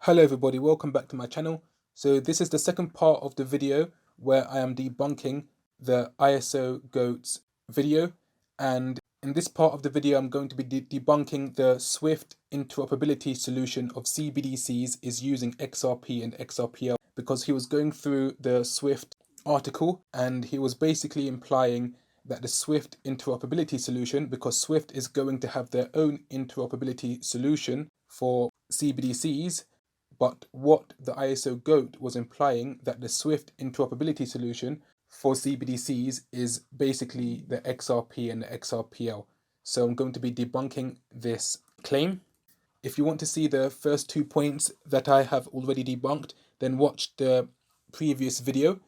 Hello everybody, welcome back to my channel. So this is the second part of the video where I am debunking the ISO GOATs video, and in this part of the video I'm going to be debunking the Swift interoperability solution of CBDCs is using XRP and XRPL, because he was going through the Swift article and he was basically implying that the Swift interoperability solution, because Swift is going to have their own interoperability solution for CBDCs, but what the ISO GOAT was implying that the Swift interoperability solution for CBDCs is basically the XRP and the XRPL. So I'm going to be debunking this claim. If you want to see the first 2 points that I have already debunked, then watch the previous video.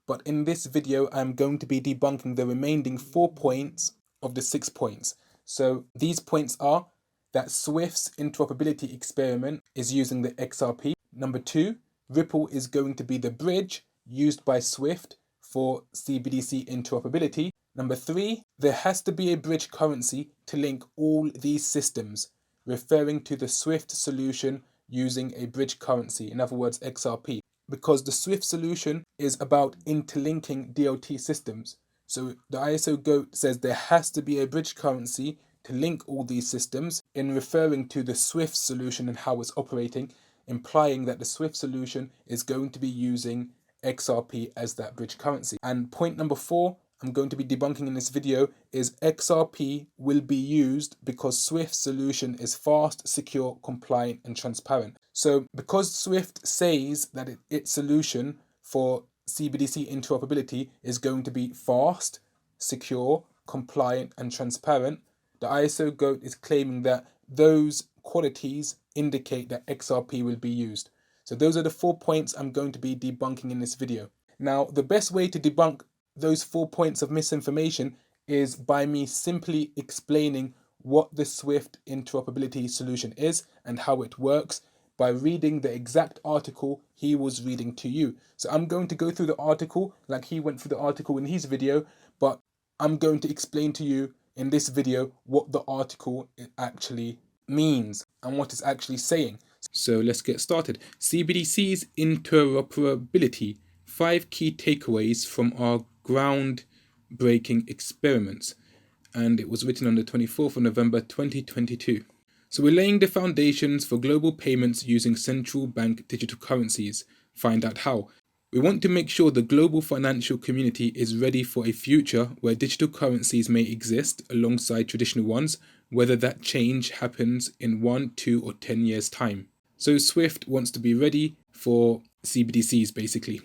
But in this video, I'm going to be debunking the remaining 4 points of the 6 points. So these points are that Swift's interoperability experiment is using the XRP. Number 2, Ripple is going to be the bridge used by Swift for CBDC interoperability. Number 3, there has to be a bridge currency to link all these systems, referring to the Swift solution using a bridge currency, in other words XRP, because the Swift solution is about interlinking DLT systems. So the ISO GOAT says there has to be a bridge currency to link all these systems, in referring to the Swift solution and how it's operating, implying that the Swift solution is going to be using XRP as that bridge currency. And point number 4 I'm going to be debunking in this video is XRP will be used because Swift's solution is fast, secure, compliant and transparent. So because Swift says that its solution for CBDC interoperability is going to be fast, secure, compliant and transparent, the ISO GOAT is claiming that those qualities indicate that XRP will be used. So those are the 4 points I'm going to be debunking in this video. Now, the best way to debunk those 4 points of misinformation is by me simply explaining what the Swift interoperability solution is and how it works by reading the exact article he was reading to you. So I'm going to go through the article like he went through the article in his video, but I'm going to explain to you in this video what the article actually means and what it's actually saying. So let's get started. CBDC's interoperability. 5 key takeaways from our groundbreaking experiments. And it was written on the 24th of November 2022. So we're laying the foundations for global payments using central bank digital currencies. Find out how. We want to make sure the global financial community is ready for a future where digital currencies may exist alongside traditional ones, whether that change happens in 1, 2 or 10 years' time. So Swift wants to be ready for CBDCs basically,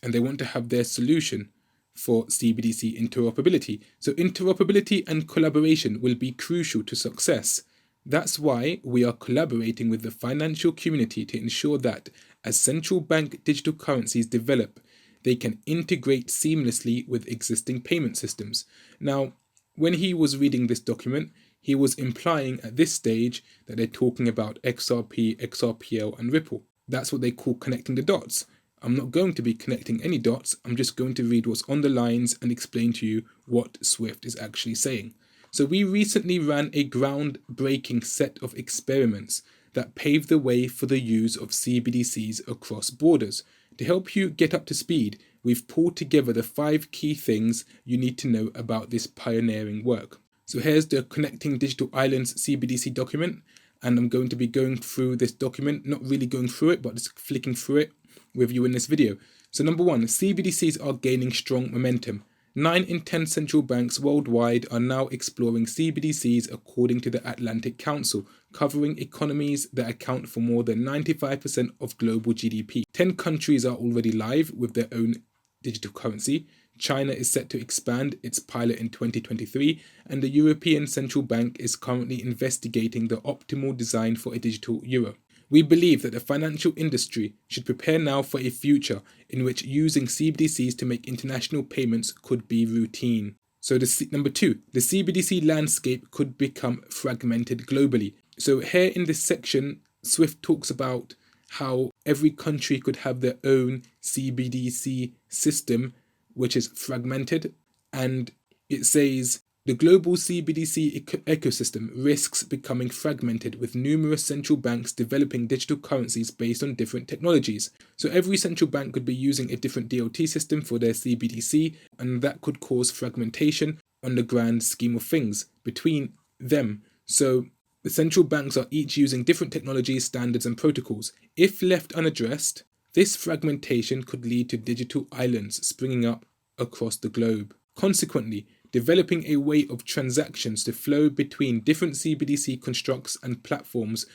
and they want to have their solution for CBDC interoperability. So interoperability and collaboration will be crucial to success. That's why we are collaborating with the financial community to ensure that as central bank digital currencies develop, they can integrate seamlessly with existing payment systems. Now, when he was reading this document, he was implying at this stage that they're talking about XRP, XRPL and Ripple. That's what they call connecting the dots. I'm not going to be connecting any dots. I'm just going to read what's on the lines and explain to you what Swift is actually saying. So we recently ran a groundbreaking set of experiments that paved the way for the use of CBDCs across borders. To help you get up to speed, we've pulled together the 5 key things you need to know about this pioneering work. So here's the Connecting Digital Islands CBDC document, and I'm going to be going through this document, not really going through it, but just flicking through it with you in this video. So number 1, CBDCs are gaining strong momentum. 9 in 10 central banks worldwide are now exploring CBDCs according to the Atlantic Council, covering economies that account for more than 95% of global GDP. 10 countries are already live with their own digital currency. China is set to expand its pilot in 2023, and the European Central Bank is currently investigating the optimal design for a digital euro. We believe that the financial industry should prepare now for a future in which using CBDCs to make international payments could be routine. So number 2, the CBDC landscape could become fragmented globally. So here in this section, Swift talks about how every country could have their own CBDC system, which is fragmented, and it says The global CBDC ecosystem risks becoming fragmented, with numerous central banks developing digital currencies based on different technologies. So every central bank could be using a different DLT system for their CBDC, and that could cause fragmentation on the grand scheme of things between them. So the central banks are each using different technologies, standards, and protocols. If left unaddressed, this fragmentation could lead to digital islands springing up across the globe. Consequently, developing a way of transactions to flow between different CBDC constructs and platforms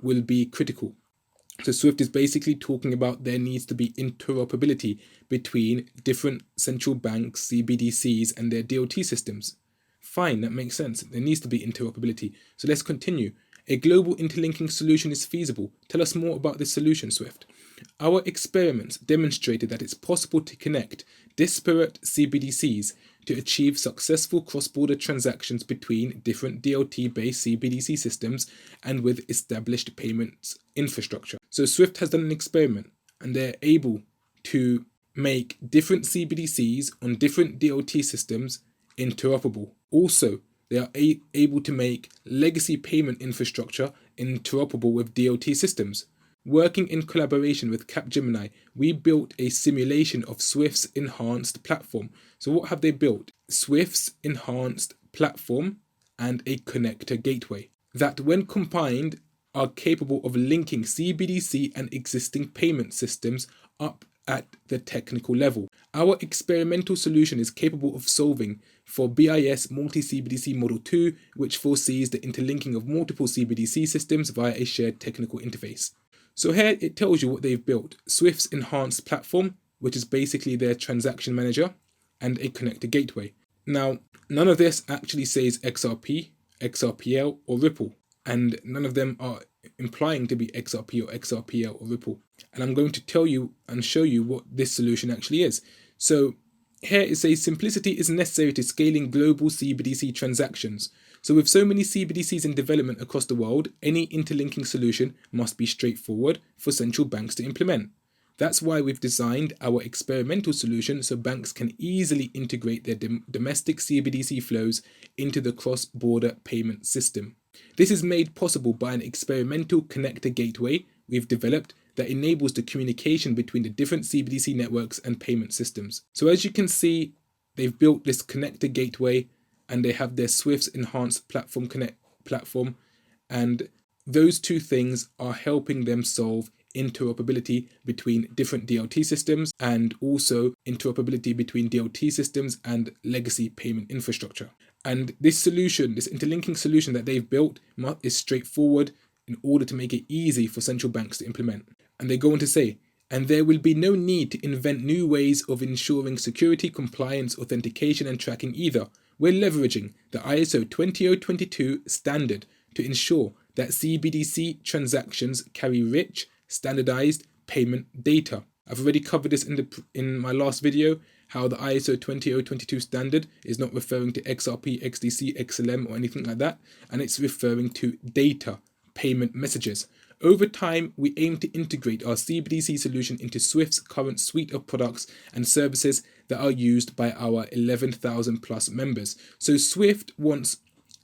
will be critical. So Swift is basically talking about there needs to be interoperability between different central banks, CBDCs, and their DLT systems. Fine, that makes sense. There needs to be interoperability. So let's continue. A global interlinking solution is feasible. Tell us more about this solution, Swift. Our experiments demonstrated that it's possible to connect disparate CBDCs to achieve successful cross-border transactions between different DLT-based CBDC systems and with established payments infrastructure. So Swift has done an experiment, and they're able to make different CBDCs on different DLT systems interoperable. Also, they are able to make legacy payment infrastructure interoperable with DLT systems. Working in collaboration with Capgemini, we built a simulation of Swift's enhanced platform. So what have they built? Swift's enhanced platform and a connector gateway that, when combined, are capable of linking CBDC and existing payment systems up at the technical level. Our experimental solution is capable of solving for BIS multi-CBDC Model 2, which foresees the interlinking of multiple CBDC systems via a shared technical interface. So here it tells you what they've built. Swift's enhanced platform, which is basically their transaction manager, and a connector gateway. Now, none of this actually says XRP, XRPL, or Ripple, and none of them are implying to be XRP or XRPL or Ripple. And I'm going to tell you and show you what this solution actually is. So here it says simplicity is necessary to scaling global CBDC transactions. So with so many CBDCs in development across the world, any interlinking solution must be straightforward for central banks to implement. That's why we've designed our experimental solution so banks can easily integrate their domestic CBDC flows into the cross-border payment system. This is made possible by an experimental connector gateway we've developed that enables the communication between the different CBDC networks and payment systems. So as you can see, they've built this connector gateway, and they have their Swift's enhanced platform, and those two things are helping them solve interoperability between different DLT systems, and also interoperability between DLT systems and legacy payment infrastructure. And this solution, this interlinking solution that they've built, is straightforward in order to make it easy for central banks to implement. And they go on to say, and there will be no need to invent new ways of ensuring security, compliance, authentication, and tracking either. We're leveraging the ISO 20022 standard to ensure that CBDC transactions carry rich, standardized payment data. I've already covered this in my last video, how the ISO 20022 standard is not referring to XRP, XDC, XLM, or anything like that, and it's referring to data, payment messages. Over time, we aim to integrate our CBDC solution into Swift's current suite of products and services that are used by our 11,000 plus members. So Swift wants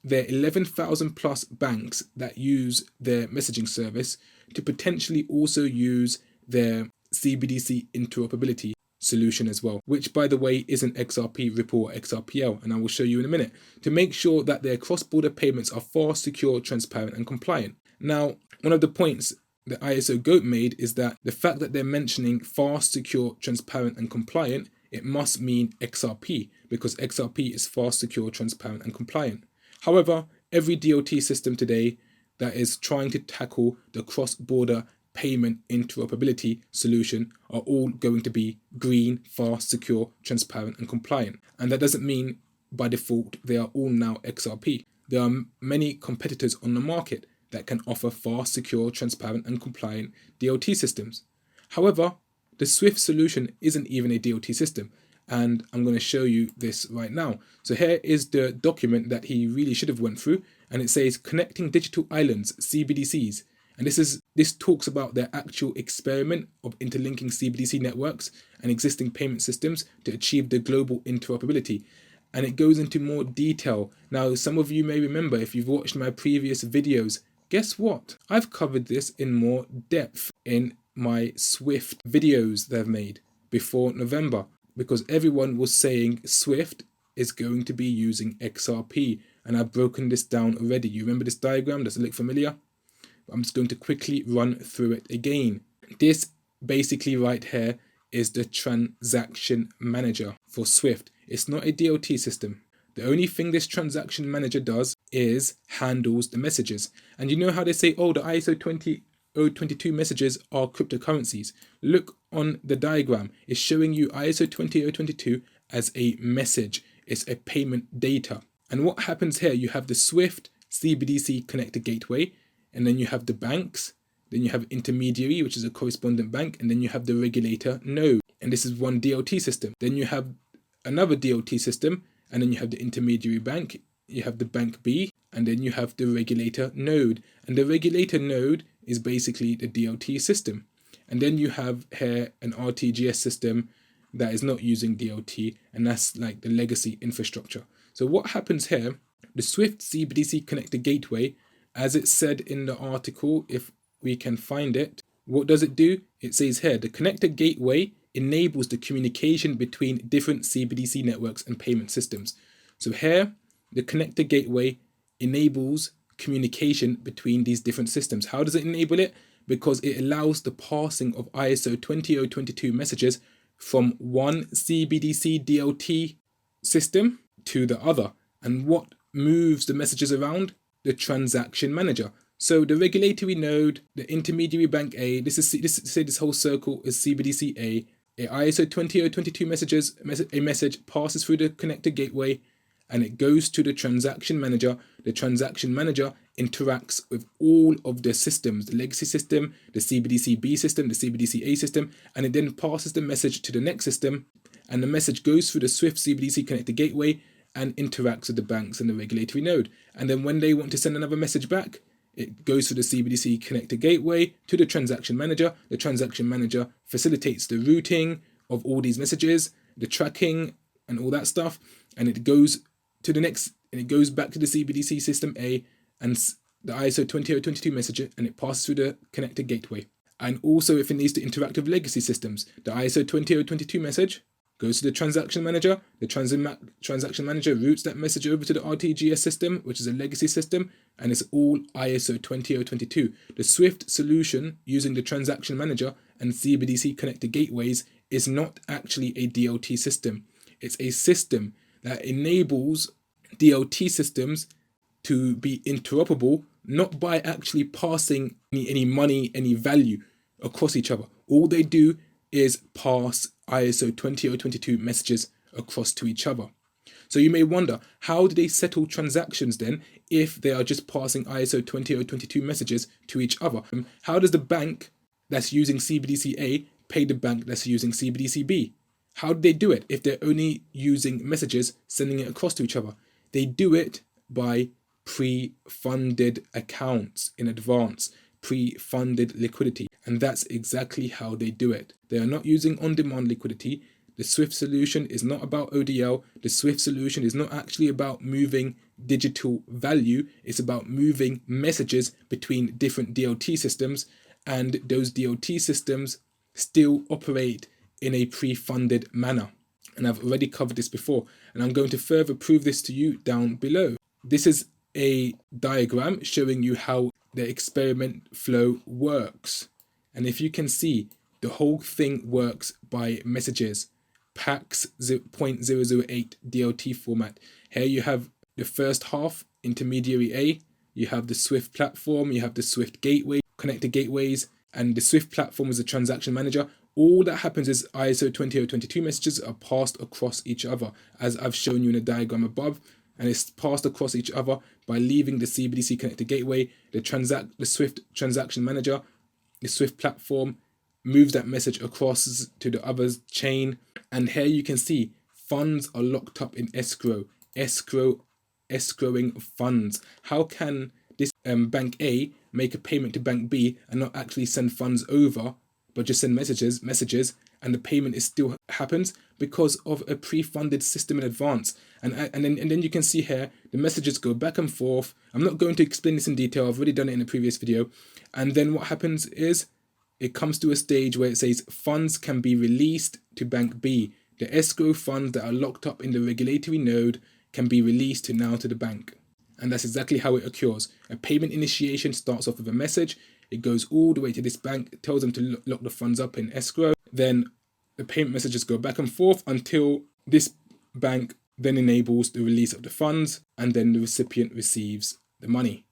their 11,000 plus banks that use their messaging service to potentially also use their CBDC interoperability solution as well, which, by the way, isn't XRP, Ripple, or XRPL, and I will show you in a minute, to make sure that their cross-border payments are fast, secure, transparent, and compliant. Now, one of the points that ISO GOAT made is that the fact that they're mentioning fast, secure, transparent, and compliant, it must mean XRP, because XRP is fast, secure, transparent, and compliant. However, every DLT system today that is trying to tackle the cross-border payment interoperability solution are all going to be green, fast, secure, transparent, and compliant. And that doesn't mean by default they are all now XRP. There are many competitors on the market that can offer fast, secure, transparent, and compliant DLT systems. However, the Swift solution isn't even a DLT system, and I'm going to show you this right now. So here is the document that he really should have went through, and it says Connecting Digital Islands, CBDCs. And this talks about their actual experiment of interlinking CBDC networks and existing payment systems to achieve the global interoperability. and it goes into more detail. Now, some of you may remember, if you've watched my previous videos, guess what? I've covered this in more depth in my Swift videos that I've made before November, because everyone was saying Swift is going to be using XRP, and I've broken this down already. You remember this diagram? Does it look familiar? I'm just going to quickly run through it again. This basically right here is the transaction manager for Swift. It's not a DLT system. The only thing this transaction manager does is handles the messages. And you know how they say, oh, the ISO 20022 messages are cryptocurrencies. Look on the diagram. It's showing you ISO 20022 as a message. It's a payment data. And what happens here, you have the Swift CBDC connector gateway, and then you have the banks, then you have intermediary, which is a correspondent bank, and then you have the regulator node. And this is one DLT system. Then you have another DLT system, and then you have the intermediary bank, you have the bank B, and then you have the regulator node. And the regulator node is basically the DLT system. And then you have here an RTGS system that is not using DLT, and that's like the legacy infrastructure. So what happens here, the Swift CBDC connector gateway, as it said in the article, if we can find it, what does it do? It says here, the connector gateway enables the communication between different CBDC networks and payment systems. So here, the connector gateway enables communication between these different systems. How does it enable it? Because it allows the passing of ISO 20022 messages from one CBDC DLT system to the other. And what moves the messages around? The transaction manager. So the regulatory node, the intermediary bank A, this whole circle is CBDC A. A ISO 20022 a message passes through the connector gateway, and it goes to the transaction manager. The transaction manager interacts with all of the systems, the legacy system, the CBDC B system, the CBDC A system, and it then passes the message to the next system, and the message goes through the Swift CBDC connector gateway and interacts with the banks and the regulatory node. And then when they want to send another message back, it goes through the CBDC connector gateway to the transaction manager. The transaction manager facilitates the routing of all these messages, the tracking and all that stuff, and it goes to the next, and it goes back to the CBDC system A and the ISO 20022 message, and it passes through the connector gateway. And also, if it needs to interact with legacy systems, the ISO 20022 message goes to the transaction manager. The transaction manager routes that message over to the RTGS system, which is a legacy system, and it's all ISO 20022. The Swift solution using the transaction manager and CBDC connector gateways is not actually a DLT system. It's a system that enables DLT systems to be interoperable, not by actually passing any money, any value across each other. All they do is pass ISO 20022 messages across to each other. So you may wonder, how do they settle transactions then if they are just passing ISO 20022 messages to each other? How does the bank that's using CBDC A pay the bank that's using CBDC B? How do they do it if they're only using messages, sending it across to each other? They do it by pre-funded accounts in advance, pre-funded liquidity. And that's exactly how they do it. They are not using on-demand liquidity. The Swift solution is not about ODL. The Swift solution is not actually about moving digital value. It's about moving messages between different DLT systems, and those DLT systems still operate in a pre-funded manner. And I've already covered this before, and I'm going to further prove this to you down below. This is a diagram showing you how the experiment flow works. And if you can see, the whole thing works by messages, PAX 0.008 DLT format. Here you have the first half, intermediary A, you have the Swift platform, you have the Swift gateway, connector gateways, and the Swift platform is a transaction manager. All that happens is ISO 20022 messages are passed across each other, as I've shown you in the diagram above, and it's passed across each other by leaving the CBDC connector gateway. The Swift transaction manager, the Swift platform, moves that message across to the other chain. And here you can see funds are locked up in escrowing funds. How can this bank A make a payment to bank B and not actually send funds over, but just send messages, and the payment is still happens because of a pre-funded system in advance. And then you can see here the messages go back and forth. I'm not going to explain this in detail. I've already done it in a previous video. And then what happens is it comes to a stage where it says funds can be released to Bank B. The escrow funds that are locked up in the regulatory node can be released to the bank. And that's exactly how it occurs. A payment initiation starts off with a message. It goes all the way to this bank. It tells them to lock the funds up in escrow. Then the payment messages go back and forth until this bank then enables the release of the funds, and then the recipient receives the money.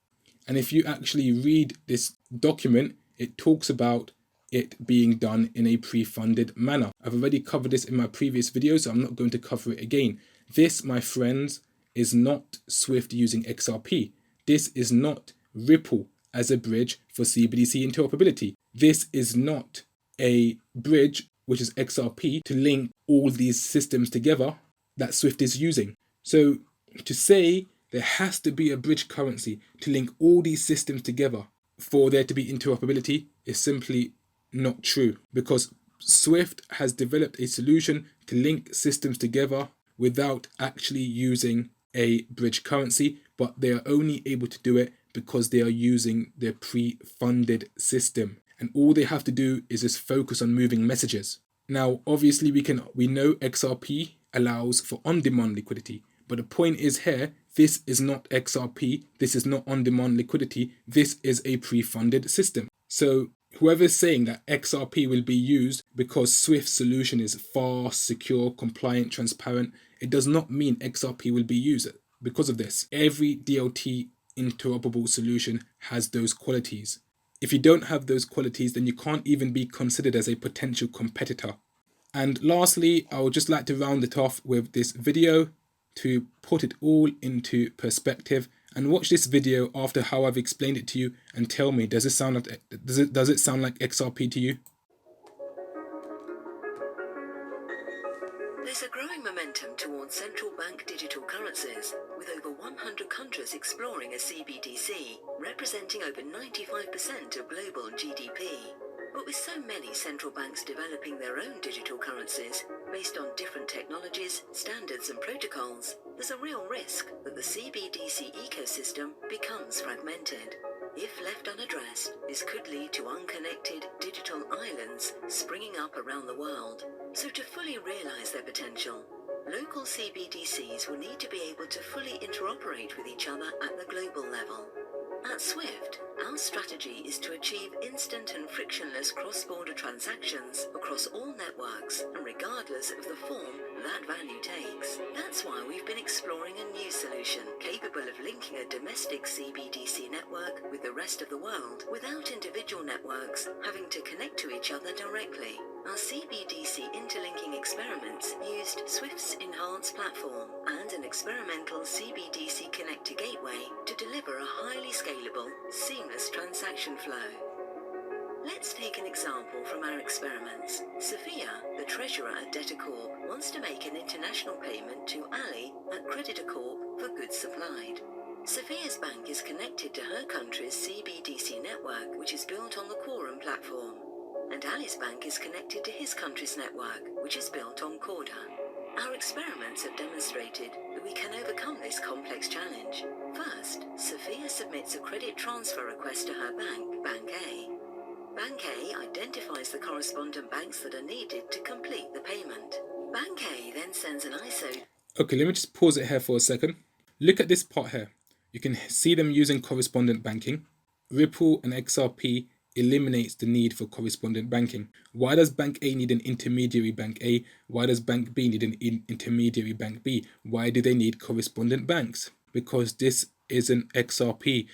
And if you actually read this document, it talks about it being done in a pre-funded manner. I've already covered this in my previous video, so I'm not going to cover it again. This, my friends, is not Swift using XRP. This is not Ripple as a bridge for CBDC interoperability. This is not a bridge, which is XRP, to link all these systems together that Swift is using. So to say there has to be a bridge currency to link all these systems together for there to be interoperability is simply not true, because Swift has developed a solution to link systems together without actually using a bridge currency, but they are only able to do it because they are using their pre-funded system, and all they have to do is just focus on moving messages. Now obviously we know XRP allows for on-demand liquidity, but the point is here, this is not XRP, this is not on-demand liquidity, this is a pre-funded system. So whoever's saying that XRP will be used because Swift's solution is fast, secure, compliant, transparent, it does not mean XRP will be used because of this. Every DLT interoperable solution has those qualities. If you don't have those qualities, then you can't even be considered as a potential competitor. And lastly, I would just like to round it off with this video to put it all into perspective, and watch this video after how I've explained it to you and tell me, does it sound like XRP to you? There's a growing momentum towards central bank digital currencies, with over 100 countries exploring a CBDC, representing over 95% of global GDP. But with so many central banks developing their own digital currencies based on different technologies, standards and protocols, there's a real risk that the CBDC ecosystem becomes fragmented. If left unaddressed, this could lead to unconnected digital islands springing up around the world. So to fully realize their potential, local CBDCs will need to be able to fully interoperate with each other at the global level. At Swift, our strategy is to achieve instant and frictionless cross-border transactions across all networks and regardless of the form that value takes. That's why we've been exploring a new solution capable of linking a domestic CBDC network with the rest of the world without individual networks having to connect to each other directly. Our CBDC interlinking experiments used Swift's enhanced platform and an experimental CBDC connector gateway to deliver a highly scalable, seamless transaction flow. Let's take an example from our experiments. Sophia, the treasurer at Debtor Corp, wants to make an international payment to Ali at Creditor Corp for goods supplied. Sophia's bank is connected to her country's CBDC network, which is built on the Quorum platform. And Ali's bank is connected to his country's network, which is built on Corda. Our experiments have demonstrated that we can overcome this complex challenge. First, Sophia submits a credit transfer request to her bank, Bank A. Bank A identifies the correspondent banks that are needed to complete the payment. Bank A then sends an ISO. Okay, let me just pause it here for a second. Look at this part here. You can see them using correspondent banking. Ripple and XRP eliminates the need for correspondent banking. Why does Bank A need an intermediary Bank A? Why does Bank B need an intermediary Bank B? Why do they need correspondent banks? Because this isn't XRP.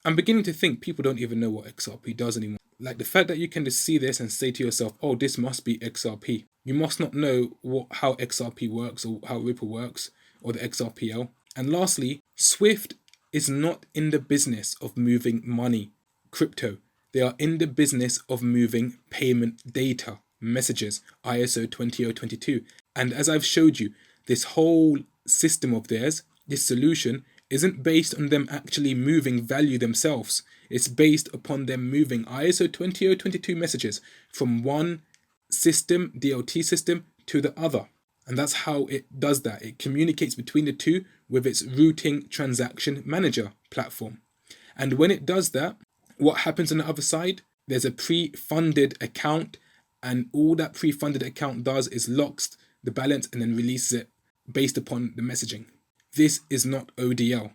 I'm beginning to think people don't even know what XRP does anymore. Like the fact that you can just see this and say to yourself, oh, this must be XRP. You must not know how XRP works or how Ripple works or the XRPL. And lastly, Swift is not in the business of moving money, crypto. They are in the business of moving payment data, messages, ISO 20022. And as I've showed you, this whole system of theirs, this solution, isn't based on them actually moving value themselves. It's based upon them moving ISO 20022 messages from one system, DLT system, to the other. And that's how it does that. It communicates between the two with its routing transaction manager platform. And when it does that, what happens on the other side? There's a pre-funded account, and all that pre-funded account does is locks the balance and then releases it based upon the messaging. This is not ODL.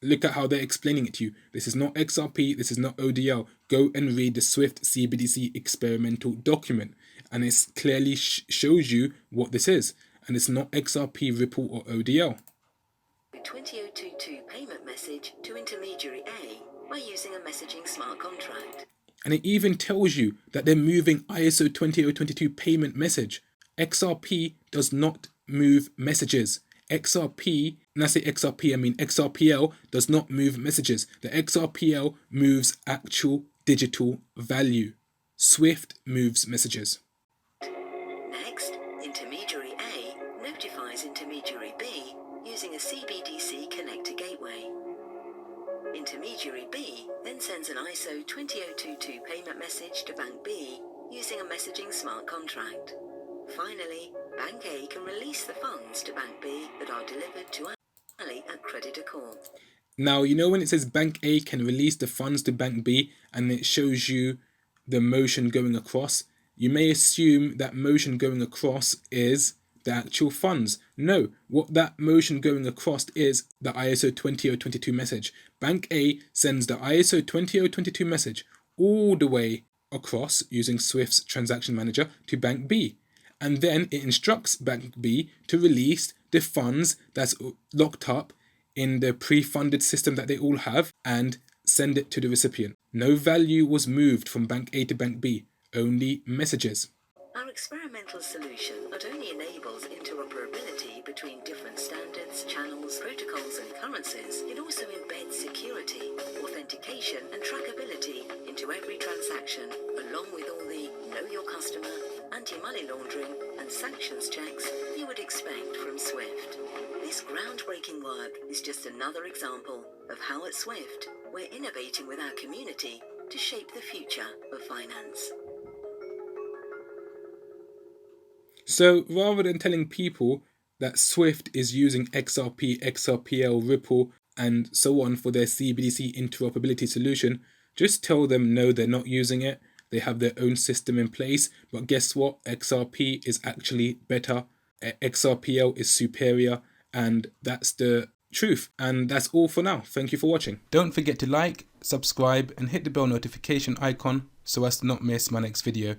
Look at how they're explaining it to you. This is not XRP, this is not ODL. Go and read the Swift CBDC experimental document, and it clearly shows you what this is. And it's not XRP, Ripple, or ODL. 20022 payment message to intermediary A by using a messaging smart contract. And it even tells you that they're moving ISO 20022 payment message. XRP does not move messages. XRP, when I say XRP, I mean XRPL does not move messages. The XRPL moves actual digital value. Swift moves messages. Next, intermediary A notifies intermediary B using a CBDC connector gateway. Intermediary B then sends an ISO 20022 payment message to Bank B using a messaging smart contract. Finally, Bank A can release the funds to Bank B that are delivered to Ali at Credit Accord. Now, you know when it says Bank A can release the funds to Bank B and it shows you the motion going across, you may assume that motion going across is the actual funds. No, what that motion going across is the ISO 20022 message. Bank A sends the ISO 20022 message all the way across using Swift's transaction manager to Bank B. And then it instructs Bank B to release the funds that's locked up in the pre-funded system that they all have and send it to the recipient. No value was moved from Bank A to Bank B, only messages. Our experimental solution not only enables interoperability between different standards, channels, protocols and currencies, it also embeds security, authentication and trackability into every transaction, along with all the know your customer, anti-money laundering and sanctions checks you would expect from Swift. This groundbreaking work is just another example of how at Swift we're innovating with our community to shape the future of finance. So rather than telling people that Swift is using XRP, XRPL, Ripple, and so on for their CBDC interoperability solution, just tell them no, they're not using it. They have their own system in place. But guess what? XRP is actually better. XRPL is superior. And that's the truth. And that's all for now. Thank you for watching. Don't forget to like, subscribe, and hit the bell notification icon so as to not miss my next video.